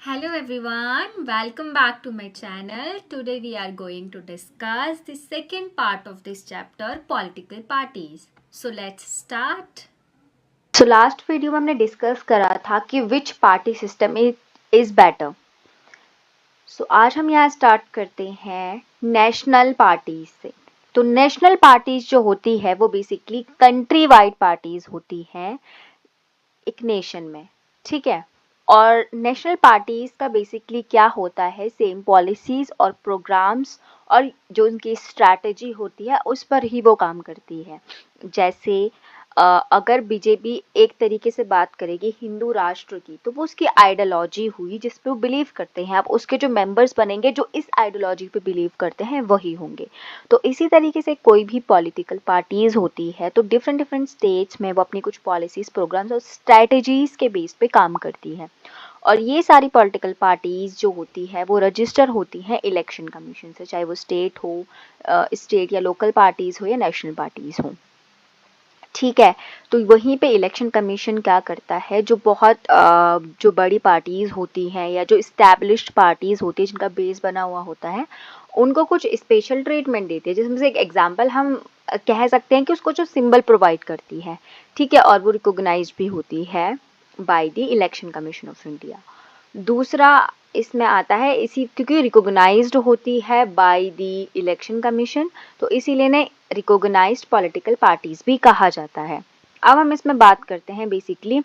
Hello everyone, welcome back to my channel. Today we are going to discuss the second part of this chapter, political parties. So let's start. So last video में हमने discuss करा था कि which party system is better. So आज हम यहाँ start करते हैं नेशनल पार्टीज से। तो नेशनल पार्टीज जो होती है वो बेसिकली कंट्री वाइड पार्टीज होती हैं एक नेशन में, ठीक है। और नेशनल पार्टीज का बेसिकली क्या होता है, सेम पॉलिसीज और प्रोग्राम्स और जो उनकी स्ट्रैटेजी होती है उस पर ही वो काम करती है। जैसे अगर बीजेपी एक तरीके से बात करेगी हिंदू राष्ट्र की, तो वो उसकी आइडियोलॉजी हुई जिस पे वो बिलीव करते हैं। अब उसके जो मेंबर्स बनेंगे जो इस आइडियोलॉजी पे बिलीव करते हैं वही होंगे। तो इसी तरीके से कोई भी पॉलिटिकल पार्टीज होती है तो डिफरेंट डिफरेंट स्टेट्स में वो अपनी कुछ पॉलिसीज, प्रोग्राम्स और स्ट्रैटेजीज के बेस पे काम करती है। और ये सारी पॉलिटिकल पार्टीज जो होती है वो रजिस्टर होती हैं इलेक्शन कमीशन से, चाहे वो स्टेट हो, स्टेट या लोकल पार्टीज हो या नेशनल पार्टीज हो, ठीक है। तो वहीं पे इलेक्शन कमीशन क्या करता है, जो बहुत जो बड़ी पार्टीज होती हैं या जो इस्टेब्लिश्ड पार्टीज होती है जिनका बेस बना हुआ होता है, उनको कुछ स्पेशल ट्रीटमेंट देती है। जिसमें से एक एग्जांपल हम कह सकते हैं कि उसको जो सिंबल प्रोवाइड करती है, ठीक है, और वो रिकॉग्नाइज्ड भी होती है by the election commission of India. दूसरा इसमें आता है इसी, क्योंकि रिकॉग्नाइज्ड होती है बाय द इलेक्शन कमीशन, तो इसीलिए ने रिकॉग्नाइज्ड पॉलिटिकल पार्टीज भी कहा जाता है। अब हम इसमें बात करते हैं बेसिकली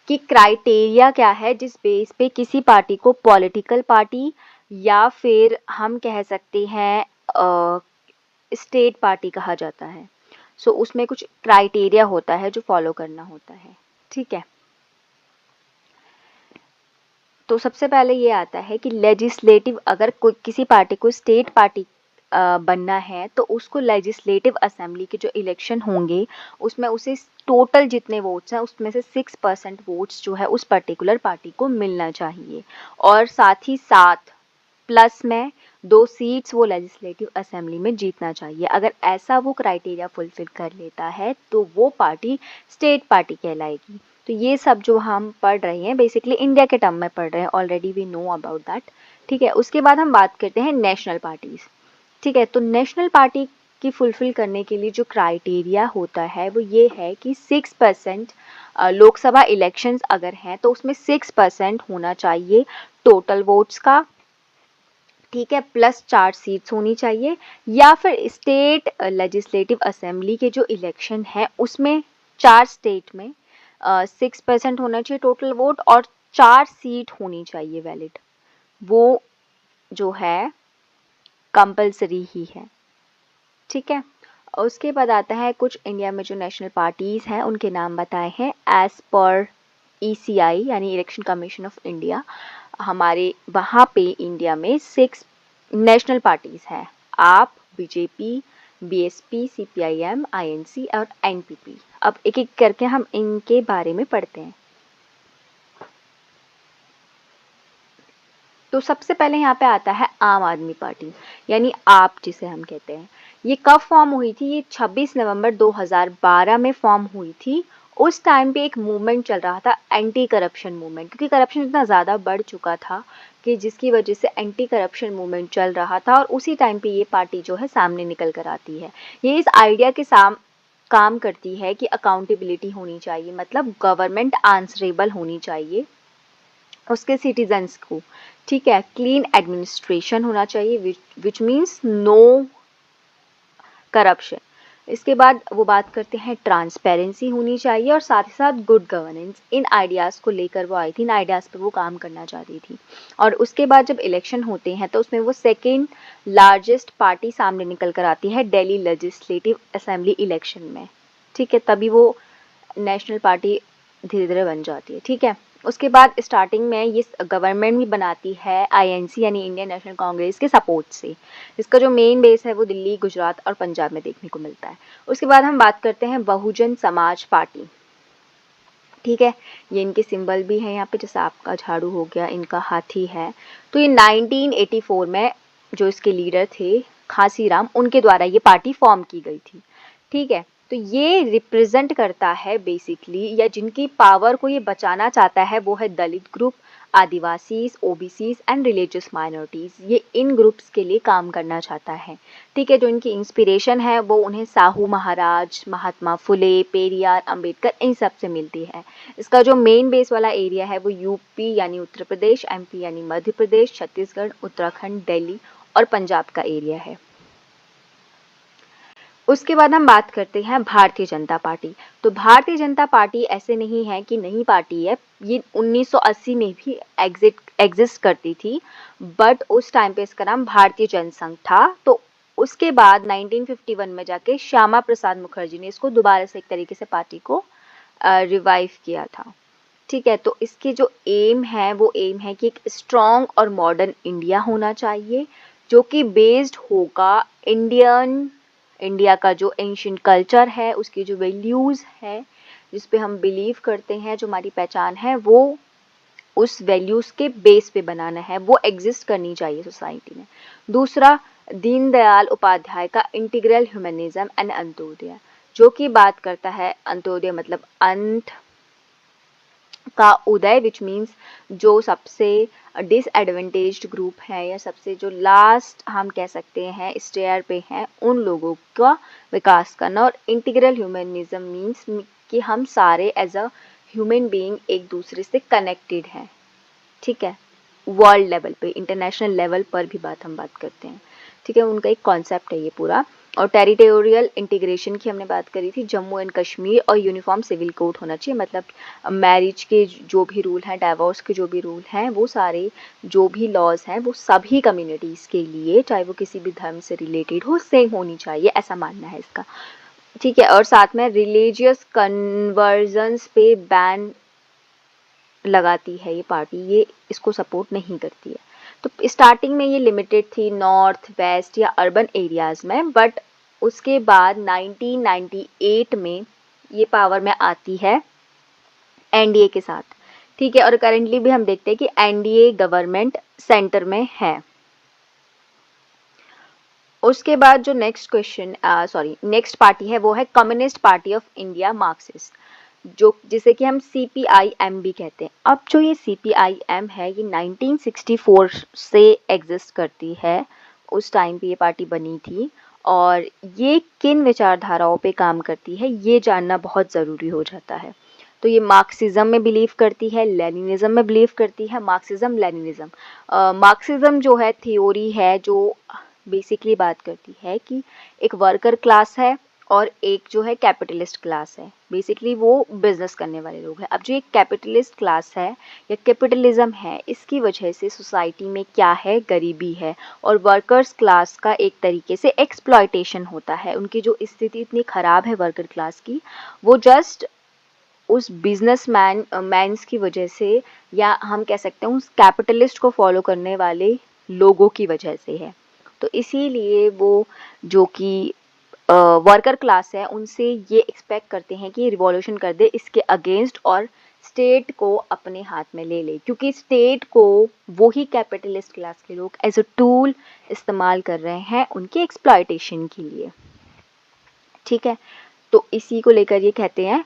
कि क्राइटेरिया क्या है जिस बेस पे किसी पार्टी को पॉलिटिकल पार्टी या फिर हम कह सकते हैं स्टेट पार्टी कहा जाता है। सो उसमें कुछ क्राइटेरिया होता है जो फॉलो करना होता है, ठीक है। तो सबसे पहले ये आता है कि लेजिस्लेटिव, अगर कोई किसी पार्टी को स्टेट पार्टी बनना है तो उसको लेजिस्लेटिव असेंबली के जो इलेक्शन होंगे उसमें उसे टोटल जितने वोट्स हैं उसमें से 6% वोट्स जो है उस पर्टिकुलर पार्टी को मिलना चाहिए। और साथ ही साथ प्लस में 2 सीट्स वो लेजिस्लेटिव असेंबली में जीतना चाहिए। अगर ऐसा वो क्राइटेरिया फुलफिल कर लेता है तो वो पार्टी स्टेट पार्टी कहलाएगी। तो ये सब जो हम पढ़ रहे हैं बेसिकली इंडिया के टर्म में पढ़ रहे हैं, already we know about that, ठीक है। उसके बाद हम बात करते हैं नेशनल पार्टीज, ठीक है। तो नेशनल पार्टी की फुलफिल करने के लिए जो क्राइटेरिया होता है वो ये है कि 6% लोकसभा इलेक्शंस अगर हैं तो उसमें 6% होना चाहिए टोटल वोट्स का, ठीक है, प्लस 4 सीट्स होनी चाहिए। या फिर स्टेट लेजिस्लेटिव असेंबली के जो इलेक्शन है उसमें 4 स्टेट में 6% होना चाहिए टोटल वोट और 4 सीट होनी चाहिए वैलिड, वो जो है कंपलसरी ही है, ठीक है। उसके बाद आता है कुछ इंडिया में जो नेशनल पार्टीज हैं उनके नाम बताए हैं एज पर ECI यानी इलेक्शन कमीशन ऑफ इंडिया। हमारे वहाँ पे इंडिया में 6 नेशनल पार्टीज हैं, आप, बीजेपी, BSP, CPIM, INC और NPP। अब एक एक करके हम इनके बारे में पढ़ते हैं। तो सबसे पहले यहाँ पे आता है आम आदमी पार्टी यानी आप जिसे हम कहते हैं। ये कब फॉर्म हुई थी? ये 26 नवंबर 2012 में फॉर्म हुई थी। उस टाइम पे एक मूवमेंट चल रहा था, एंटी करप्शन मूवमेंट, क्योंकि करप्शन इतना ज़्यादा बढ़ चुका था कि जिसकी वजह से एंटी करप्शन मूवमेंट चल रहा था। और उसी टाइम पे ये पार्टी जो है सामने निकल कर आती है। ये इस आइडिया के काम करती है कि अकाउंटेबिलिटी होनी चाहिए, मतलब गवर्नमेंट आंसरेबल होनी चाहिए उसके सिटीजन्स को, ठीक है। क्लीन एडमिनिस्ट्रेशन होना चाहिए विच मीन्स नो करप्शन। इसके बाद वो बात करते हैं ट्रांसपेरेंसी होनी चाहिए और साथ ही साथ गुड गवर्नेंस। इन आइडियाज़ को लेकर वो आई थी, इन आइडियाज़ पर वो काम करना चाहती थी। और उसके बाद जब इलेक्शन होते हैं तो उसमें वो सेकेंड लार्जेस्ट पार्टी सामने निकल कर आती है दिल्ली लेजिस्लेटिव असेंबली इलेक्शन में, ठीक है। तभी वो नेशनल पार्टी धीरे धीरे बन जाती है, ठीक है। उसके बाद स्टार्टिंग में ये गवर्नमेंट भी बनाती है INC यानी इंडियन नेशनल कांग्रेस के सपोर्ट से। इसका जो मेन बेस है वो दिल्ली, गुजरात और पंजाब में देखने को मिलता है। उसके बाद हम बात करते हैं बहुजन समाज पार्टी, ठीक है। ये इनके सिंबल भी है यहाँ पे, जैसे आपका झाड़ू हो गया, इनका हाथी है। तो ये 1984 में जो इसके लीडर थे खांसी राम, उनके द्वारा ये पार्टी फॉर्म की गई थी, ठीक है। तो ये रिप्रेजेंट करता है बेसिकली, या जिनकी पावर को ये बचाना चाहता है वो है Dalit group, Adivasis, OBCs and religious minorities. ये इन ग्रुप्स के लिए काम करना चाहता है। ठीक है, जो इनकी इंस्पिरेशन है वो उन्हें साहू महाराज, महात्मा फुले, पेरियार, अंबेडकर इन सब से मिलती है। इसका जो मेन बेस वाला एरिया है वो यूपी यानी उत्तर प्रदेश, एमपी यानी मध्य प्रदेश, छत्तीसगढ़, उत्तराखंड, दिल्ली और पंजाब का एरिया है। उसके बाद हम बात करते हैं भारतीय जनता पार्टी। तो भारतीय जनता पार्टी ऐसे नहीं है कि नई पार्टी है, ये 1980 में भी एग्जिस्ट करती थी, बट उस टाइम पे इसका नाम भारतीय जनसंघ था। तो उसके बाद 1951 में जाके श्यामा प्रसाद मुखर्जी ने इसको दोबारा से एक तरीके से पार्टी को रिवाइव किया था। ठीक है, तो इसकी जो एम है वो एम है कि एक स्ट्रॉन्ग और मॉडर्न इंडिया होना चाहिए, जो कि बेस्ड होगा इंडिया का जो एंशिएंट कल्चर है, उसकी जो वैल्यूज़ है, जिस पे हम बिलीव करते हैं, जो हमारी पहचान है, वो उस वैल्यूज़ के बेस पे बनाना है, वो एग्जिस्ट करनी चाहिए सोसाइटी में। दूसरा, दीनदयाल उपाध्याय का इंटीग्रल ह्यूमनिज्म एंड अंत्योदय, जो कि बात करता है अंत्योदय मतलब अंत का उदय, विच मीन्स जो सबसे डिसएडवांटेज्ड ग्रुप है या सबसे जो लास्ट हम कह सकते हैं स्टेयर पे हैं, उन लोगों का विकास करना। और इंटीग्रल ह्यूमनिज्म मीन्स कि हम सारे एज अ ह्यूमन बीइंग एक दूसरे से कनेक्टेड हैं। ठीक है, वर्ल्ड लेवल पे, इंटरनेशनल लेवल पर भी हम बात करते हैं। ठीक है, उनका एक कॉन्सेप्ट है ये पूरा। और टेरिटोरियल इंटीग्रेशन की हमने बात करी थी, जम्मू एंड कश्मीर और यूनिफॉर्म सिविल कोड होना चाहिए, मतलब मैरिज के जो भी रूल हैं, डाइवोर्स के जो भी रूल हैं, वो सारे जो भी लॉज हैं वो सभी कम्युनिटीज़ के लिए, चाहे वो किसी भी धर्म से रिलेटेड हो, सेम होनी चाहिए, ऐसा मानना है इसका। ठीक है, और साथ में रिलीजियस कन्वर्जन्स पे बैन लगाती है ये पार्टी, ये इसको सपोर्ट नहीं करती है। तो स्टार्टिंग में ये लिमिटेड थी नॉर्थ, वेस्ट या अर्बन एरियाज़ में, बट उसके बाद 1998 में ये पावर में आती है एनडीए के साथ। ठीक है, और करेंटली भी हम देखते हैं कि एनडीए गवर्नमेंट सेंटर में है। उसके बाद जो नेक्स्ट पार्टी है वो है communist party of India, Marxist, जो जिसे कि हम CPIM भी कहते हैं। अब जो ये CPIM है ये 1964 से एग्जिस्ट करती है, उस टाइम पे ये पार्टी बनी थी, और ये किन विचारधाराओं पे काम करती है ये जानना बहुत ज़रूरी हो जाता है। तो ये मार्क्सिज्म में बिलीव करती है, लेनिनिज्म में बिलीव करती है। मार्क्सिज्म लेनिनिज्म, मार्क्सिज्म जो है थ्योरी है जो बेसिकली बात करती है कि एक वर्कर क्लास है और एक जो है कैपिटलिस्ट क्लास है, बेसिकली वो बिजनेस करने वाले लोग हैं। अब जो एक कैपिटलिस्ट क्लास है या कैपिटलिज्म है, इसकी वजह से सोसाइटी में क्या है, गरीबी है, और वर्कर्स क्लास का एक तरीके से एक्सप्लॉयटेशन होता है। उनकी जो स्थिति इतनी ख़राब है वर्कर क्लास की, वो जस्ट उस मैन्स की वजह से, या हम कह सकते हैं उस कैपिटलिस्ट को फॉलो करने वाले लोगों की वजह से है। तो इसीलिए वो जो कि वर्कर क्लास है उनसे ये एक्सपेक्ट करते हैं कि रिवॉल्यूशन कर दे इसके अगेंस्ट, और स्टेट को अपने हाथ में ले ले, क्योंकि स्टेट को वही कैपिटलिस्ट क्लास के लोग एज अ टूल इस्तेमाल कर रहे हैं उनके एक्सप्लॉयटेशन के लिए। ठीक है, तो इसी को लेकर ये कहते हैं।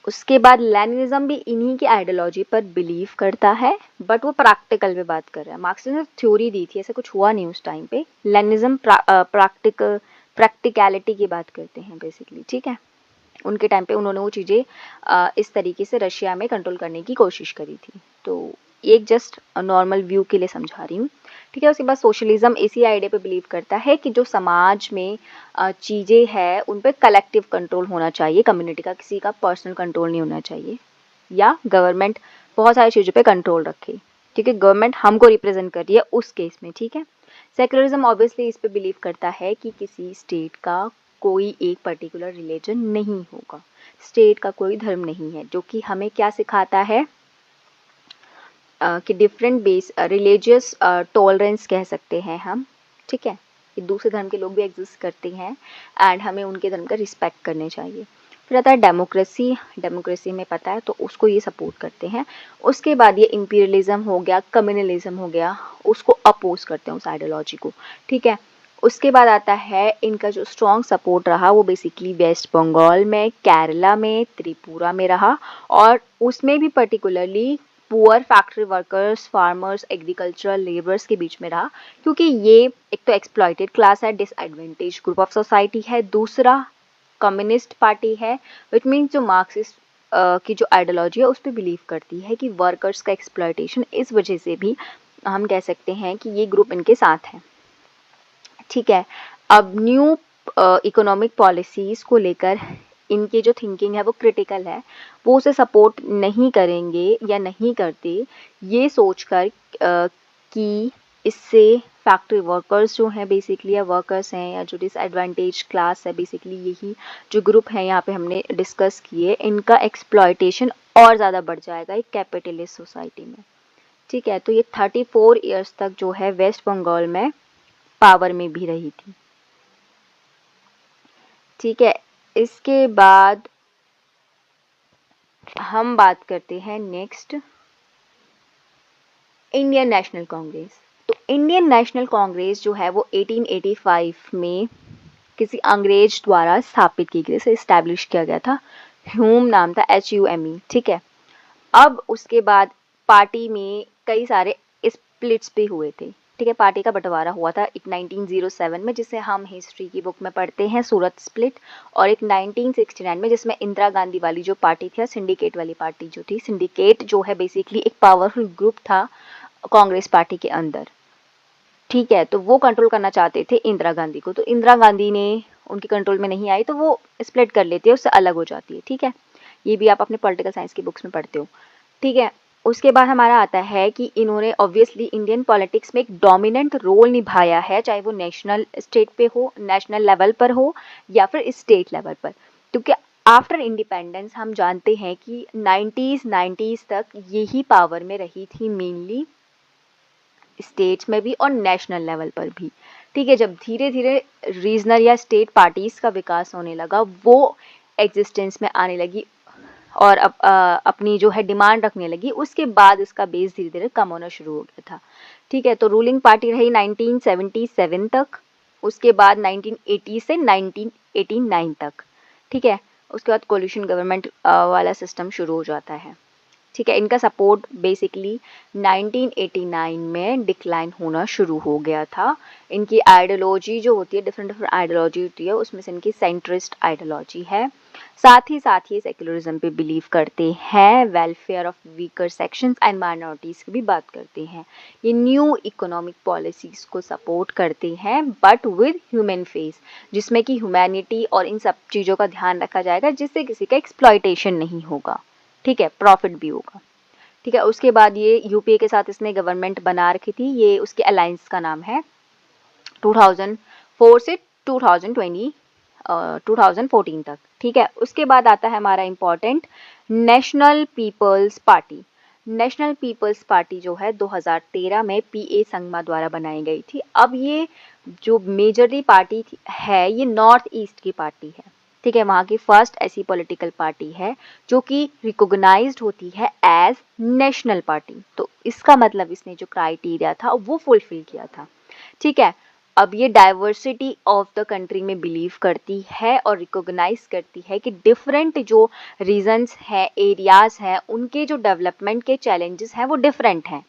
उसके बाद लेनिनिज्म भी इन्हीं की आइडियोलॉजी पर बिलीव करता है, बट वो प्रैक्टिकल पे बात कर रहा है। मार्क्सिज्म ने थ्योरी दी थी, ऐसा कुछ हुआ नहीं उस टाइम पे। लेनिनिज्म प्रैक्टिकलिटी की बात करते हैं बेसिकली। ठीक है, उनके टाइम पे उन्होंने वो चीज़ें इस तरीके से रशिया में कंट्रोल करने की कोशिश करी थी। तो एक जस्ट नॉर्मल व्यू के लिए समझा रही हूँ। ठीक है, उसके बाद सोशलिज्म इसी आइडिया पे बिलीव करता है कि जो समाज में चीज़ें हैं उन पे कलेक्टिव कंट्रोल होना चाहिए, कम्युनिटी का, किसी का पर्सनल कंट्रोल नहीं होना चाहिए, या गवर्नमेंट बहुत सारी चीज़ों पे कंट्रोल रखे। ठीक है, गवर्नमेंट हमको रिप्रेजेंट कर रही है उस केस में। ठीक है, सेकुलरिज्म ऑब्वियसली इस पे बिलीव करता है कि किसी स्टेट का कोई एक पर्टिकुलर रिलीजन नहीं होगा, स्टेट का कोई धर्म नहीं है, जो कि हमें क्या सिखाता है कि डिफरेंट बेस रिलीजियस टॉलरेंस कह सकते हैं हम। ठीक है, कि दूसरे धर्म के लोग भी एग्जिस्ट करते हैं एंड हमें उनके धर्म का रिस्पेक्ट करने चाहिए। फिर आता है डेमोक्रेसी। डेमोक्रेसी में पता है तो उसको ये सपोर्ट करते हैं। उसके बाद ये इंपीरियलिज्म हो गया, कम्युनलिज्म हो गया, उसको अपोज करते हैं उस आइडियोलॉजी को। ठीक है, उसके बाद आता है इनका जो स्ट्रॉन्ग सपोर्ट रहा वो बेसिकली वेस्ट बंगाल में, केरला में, त्रिपुरा में रहा, और उसमें भी particularly poor factory workers, farmers, agricultural labours के बीच में रहा, क्योंकि ये एक तो एक्सप्लॉइटेड क्लास है, डिसएडवांटेज ग्रुप ऑफ सोसाइटी है, दूसरा कम्युनिस्ट पार्टी है, विच मीन्स जो मार्क्सिस्ट की जो आइडियोलॉजी है उस पर बिलीव करती है कि वर्कर्स का एक्सप्लॉइटेशन, इस वजह से भी हम कह सकते हैं कि ये ग्रुप इनके साथ है। ठीक है, अब न्यू इकोनॉमिक पॉलिसीज़ को लेकर इनकी जो थिंकिंग है वो क्रिटिकल है, वो उसे सपोर्ट नहीं करेंगे या नहीं करते ये सोचकर कि इससे फैक्ट्री वर्कर्स जो हैं बेसिकली, या वर्कर्स हैं, या जो डिसएडवांटेज क्लास है बेसिकली, यही जो ग्रुप है यहाँ पे हमने डिस्कस किए, इनका एक्सप्लॉयटेशन और ज़्यादा बढ़ जाएगा एक कैपिटलिस्ट सोसाइटी में। ठीक है, तो ये 34 ईयर्स तक जो है वेस्ट बंगाल में पावर में भी रही थी। ठीक है, इसके बाद हम बात करते हैं नेक्स्ट इंडियन नेशनल कांग्रेस। तो इंडियन नेशनल कांग्रेस जो है वो 1885 में किसी अंग्रेज द्वारा स्थापित की गई, इस्टेब्लिश किया गया था। ह्यूम नाम था, HUME। ठीक है, अब उसके बाद पार्टी में कई सारे स्प्लिट्स भी हुए थे। ठीक है, पार्टी का बंटवारा हुआ था एक 1907 में, जिसे हम हिस्ट्री की बुक में पढ़ते हैं सूरत स्प्लिट, और एक 1969 में जिसमें इंदिरा गांधी वाली जो पार्टी थी, सिंडिकेट वाली पार्टी जो थी। सिंडिकेट जो है बेसिकली एक पावरफुल ग्रुप था कांग्रेस पार्टी के अंदर। ठीक है, तो वो कंट्रोल करना चाहते थे इंदिरा गांधी को, तो इंदिरा गांधी ने उनके कंट्रोल में नहीं आई तो वो स्प्लिट कर लेती है, उससे अलग हो जाती है। ठीक है, ये भी आप अपने पॉलिटिकल साइंस की बुक्स में पढ़ते हो। ठीक है, उसके बाद हमारा आता है कि इन्होंने ऑब्वियसली इंडियन पॉलिटिक्स में एक डोमिनेंट रोल निभाया है, चाहे वो नेशनल स्टेट पे हो, नेशनल लेवल पर हो, या फिर स्टेट लेवल पर, क्योंकि आफ्टर इंडिपेंडेंस हम जानते हैं कि 90s तक यही पावर में रही थी, मेनली स्टेट्स में भी और नेशनल लेवल पर भी। ठीक है, जब धीरे धीरे रीजनल या स्टेट पार्टीज का विकास होने लगा, वो एग्जिस्टेंस में आने लगी और अपनी जो है डिमांड रखने लगी, उसके बाद इसका बेस धीरे धीरे कम होना शुरू हो गया था। ठीक है, तो रूलिंग पार्टी रही 1977 तक, उसके बाद 1980 से 1989 तक। ठीक है, उसके बाद कोलिशन गवर्नमेंट वाला सिस्टम शुरू हो जाता है। ठीक है, इनका सपोर्ट बेसिकली 1989 में डिक्लाइन होना शुरू हो गया था। इनकी आइडियोलॉजी जो होती है, डिफरेंट आइडियोलॉजी होती है, उसमें से इनकी सेंट्रिस्ट आइडियोलॉजी है। साथ ही ये सेक्युलरिज्म पे बिलीव करते हैं, welfare of weaker sections and minorities की भी बात करते हैं। ये न्यू इकोनॉमिक पॉलिसीज़ को सपोर्ट करते हैं, बट विद ह्यूमन फेस, जिसमें कि ह्यूमैनिटी और इन सब चीज़ों का ध्यान रखा जाएगा, जिससे किसी का एक्सप्लॉयटेशन नहीं होगा। ठीक है, प्रॉफिट भी होगा। ठीक है, उसके बाद ये यूपीए के साथ इसने गवर्नमेंट बना रखी थी, ये उसके अलायंस का नाम है 2004 से 2014 तक। ठीक है, उसके बाद आता है हमारा important national people's party. National people's party जो है 2013 में PA संगमा द्वारा बनाई गई थी। अब ये जो मेजरली पार्टी है, ये नॉर्थ ईस्ट की पार्टी है। ठीक है, वहाँ की फर्स्ट ऐसी पॉलिटिकल पार्टी है जो कि रिकॉग्नाइज्ड होती है एज नेशनल पार्टी। तो इसका मतलब इसने जो क्राइटेरिया था वो फुलफिल किया था। ठीक है, अब ये डाइवर्सिटी ऑफ द कंट्री में बिलीव करती है और रिकॉग्नाइज करती है कि डिफरेंट जो रीजन्स हैं, एरियाज हैं, उनके जो डेवलपमेंट के चैलेंजेस हैं वो डिफरेंट हैं,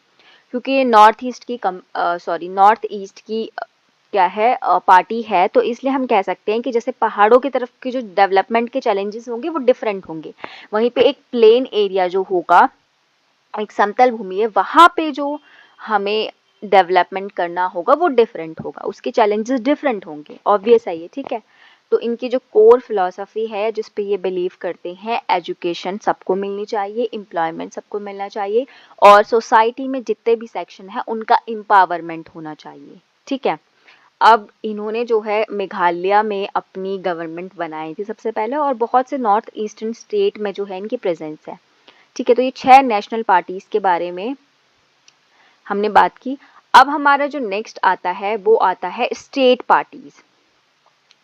क्योंकि ये नॉर्थ ईस्ट की क्या है पार्टी है, तो इसलिए हम कह सकते हैं कि जैसे पहाड़ों की तरफ के जो डेवलपमेंट के चैलेंजेस होंगे वो डिफरेंट होंगे, वहीं पे एक प्लेन एरिया जो होगा, एक समतल भूमि है, वहाँ पे जो हमें डेवलपमेंट करना होगा वो डिफरेंट होगा, उसके चैलेंजेस डिफरेंट होंगे, ऑब्वियस है ये। ठीक है, तो इनकी जो कोर फिलॉसफी है जिस पे ये बिलीव करते हैं, एजुकेशन सबको मिलनी चाहिए, एम्प्लॉयमेंट सबको मिलना चाहिए, और सोसाइटी में जितने भी सेक्शन है उनका एम्पावरमेंट होना चाहिए। ठीक है, अब इन्होंने जो है मेघालय में अपनी गवर्नमेंट बनाई थी सबसे पहले, और बहुत से नॉर्थ ईस्टर्न स्टेट में जो है इनकी प्रेजेंस है। ठीक है, तो ये 6 नेशनल पार्टीज के बारे में हमने बात की। अब हमारा जो नेक्स्ट आता है वो आता है स्टेट पार्टीज।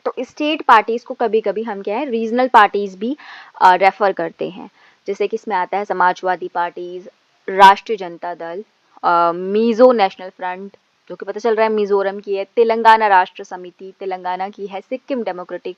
तो स्टेट पार्टीज को कभी कभी हम क्या है रीजनल पार्टीज भी रेफर करते हैं, जैसे कि इसमें आता है समाजवादी पार्टीज, राष्ट्रीय Janata Dal, meso national front, जो कि पता चल रहा है मिजोरम की है, तेलंगाना राष्ट्र समिति तेलंगाना की है, सिक्किम डेमोक्रेटिक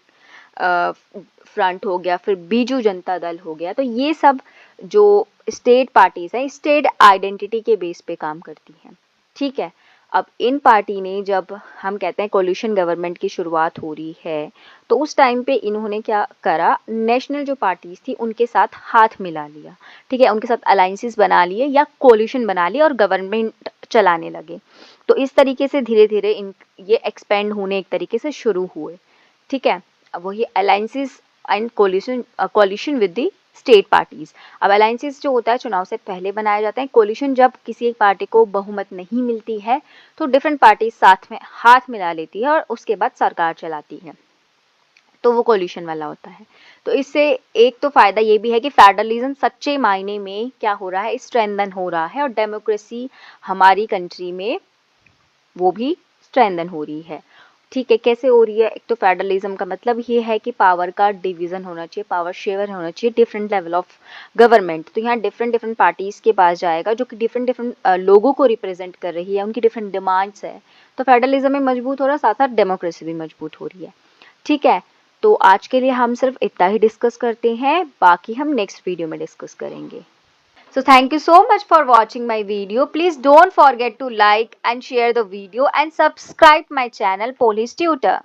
फ्रंट हो गया, फिर बीजू जनता दल हो गया। तो ये सब जो स्टेट पार्टीज हैं स्टेट आइडेंटिटी के बेस पे काम करती हैं, ठीक है। अब इन पार्टी ने, जब हम कहते हैं कोलिशन गवर्नमेंट की शुरुआत हो रही है, तो उस टाइम पे इन्होंने क्या करा, नेशनल जो पार्टीज थी उनके साथ हाथ मिला लिया, ठीक है, उनके साथ अलायंसेस बना लिए या कोलिशन बना लिए और गवर्नमेंट चलाने लगे। तो इस तरीके से धीरे धीरे ये एक्सपेंड होने एक तरीके से शुरू हुए, ठीक है। अब वही alliances and coalition with the state parties. अब अलायंसेस जो होता है चुनाव से पहले बनाए जाते हैं, कोलिशन जब किसी एक पार्टी को बहुमत नहीं मिलती है तो डिफरेंट पार्टीज साथ में हाथ मिला लेती है और उसके बाद सरकार चलाती है, तो वो कोलिशन वाला होता है। तो इससे एक तो फायदा ये भी है कि फेडरलिज्म सच्चे मायने में क्या हो रहा है, स्ट्रेंथन हो रहा है, और डेमोक्रेसी हमारी कंट्री में वो भी स्ट्रेंथन हो रही है, ठीक है। कैसे हो रही है, एक तो फेडरलिज्म का मतलब ये है कि पावर का डिवीजन होना चाहिए, पावर शेयर होना चाहिए, डिफरेंट लेवल ऑफ गवर्नमेंट। तो यहाँ डिफरेंट डिफरेंट पार्टीज के पास जाएगा जो कि डिफरेंट डिफरेंट लोगों को रिप्रेजेंट कर रही है, उनकी डिफरेंट डिमांड्स है। तो फेडरलिज्म में मजबूत हो रहा है, साथ साथ डेमोक्रेसी भी मजबूत हो रही है, ठीक है। तो आज के लिए हम सिर्फ इतना ही डिस्कस करते हैं, बाकी हम नेक्स्ट वीडियो में डिस्कस करेंगे। So thank you so much for watching my video. Please don't forget to like and share the video and subscribe my channel Police Tutor.